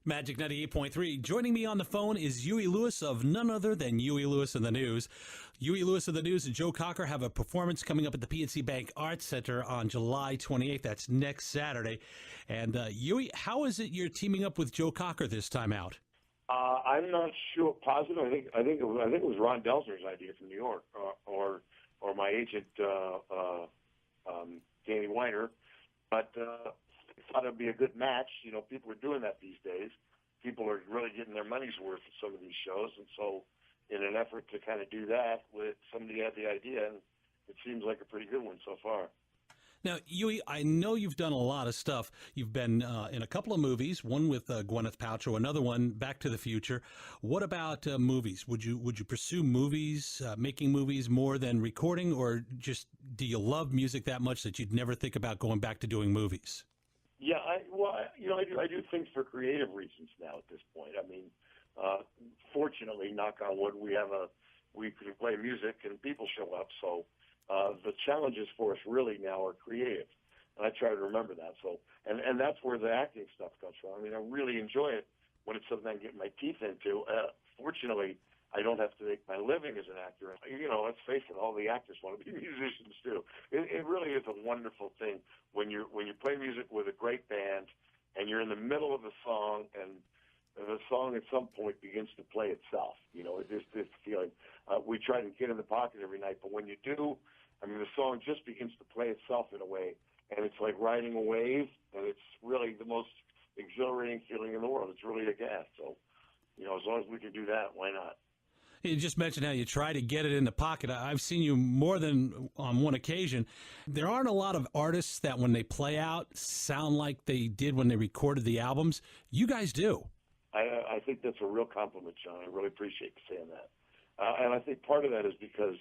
Magic 98.3. Joining me on the phone is Huey Lewis of none other than Huey Lewis and the News. Huey Lewis of the News and Joe Cocker have a performance coming up at the PNC Bank Arts Center on July 28th. That's next Saturday. And Huey, how is it you're teaming up with Joe Cocker this time out? I'm not sure positive. I think it was Ron Delzner's idea from New York, or my agent Danny Weiner. But I thought it'd be a good match. You know, people are doing that these days. People are really getting their money's worth at some of these shows, and so in an effort to kind of do that, with somebody had the idea, and it seems like a pretty good one so far. Now, Huey, I know you've done a lot of stuff. You've been in a couple of movies, one with Gwyneth Paltrow, another one, Back to the Future. What about movies? Would you pursue movies, making movies more than recording, or just do you love music that much that you'd never think about going back to doing movies? Yeah, I do things for creative reasons now at this point. I mean, fortunately, knock on wood, we can play music and people show up, so the challenges for us really now are creative, and I try to remember that. So, and that's where the acting stuff comes from. I mean, I really enjoy it when it's something I can get my teeth into. Fortunately, I don't have to make my living as an actor. You know, let's face it, all the actors want to be musicians too. It really is a wonderful thing when you play music with a great band, and you're in the middle of a song, and the song at some point begins to play itself. You know, it's this feeling. We try to get in the pocket every night, but when you do, I mean, the song just begins to play itself in a way, and it's like riding a wave, and it's really the most exhilarating feeling in the world. It's really a gas. So, you know, as long as we can do that, why not? You just mentioned how you try to get it in the pocket. I've seen you more than on one occasion. There aren't a lot of artists that when they play out sound like they did when they recorded the albums. You guys do. I think that's a real compliment, John. I really appreciate you saying that. And I think part of that is because,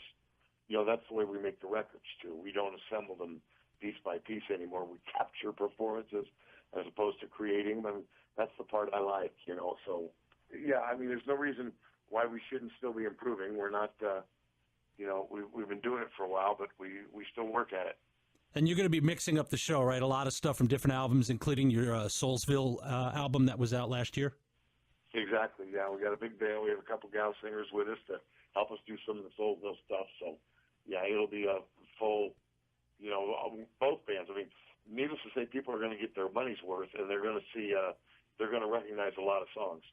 you know, that's the way we make the records, too. We don't assemble them piece by piece anymore. We capture performances as opposed to creating them. That's the part I like, you know. So, yeah, I mean, there's no reason why we shouldn't still be improving. We're not, you know, we've been doing it for a while, but we still work at it. And you're going to be mixing up the show, right? A lot of stuff from different albums, including your Soulsville album that was out last year? Exactly, yeah. We got a big band. We have a couple gal singers with us to help us do some of the Soulsville stuff. So, yeah, it'll be a full, you know, both bands. I mean, needless to say, people are going to get their money's worth, and they're going to see, they're going to recognize a lot of songs.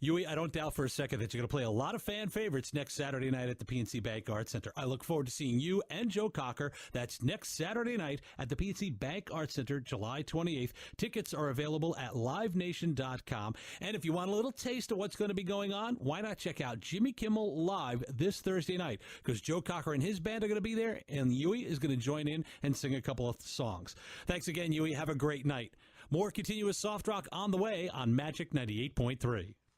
Huey, I don't doubt for a second that you're going to play a lot of fan favorites next Saturday night at the PNC Bank Arts Center. I look forward to seeing you and Joe Cocker. That's next Saturday night at the PNC Bank Arts Center, July 28th. Tickets are available at livenation.com. And if you want a little taste of what's going to be going on, why not check out Jimmy Kimmel Live this Thursday night? Because Joe Cocker and his band are going to be there, and Huey is going to join in and sing a couple of songs. Thanks again, Huey. Have a great night. More continuous soft rock on the way on Magic 98.3.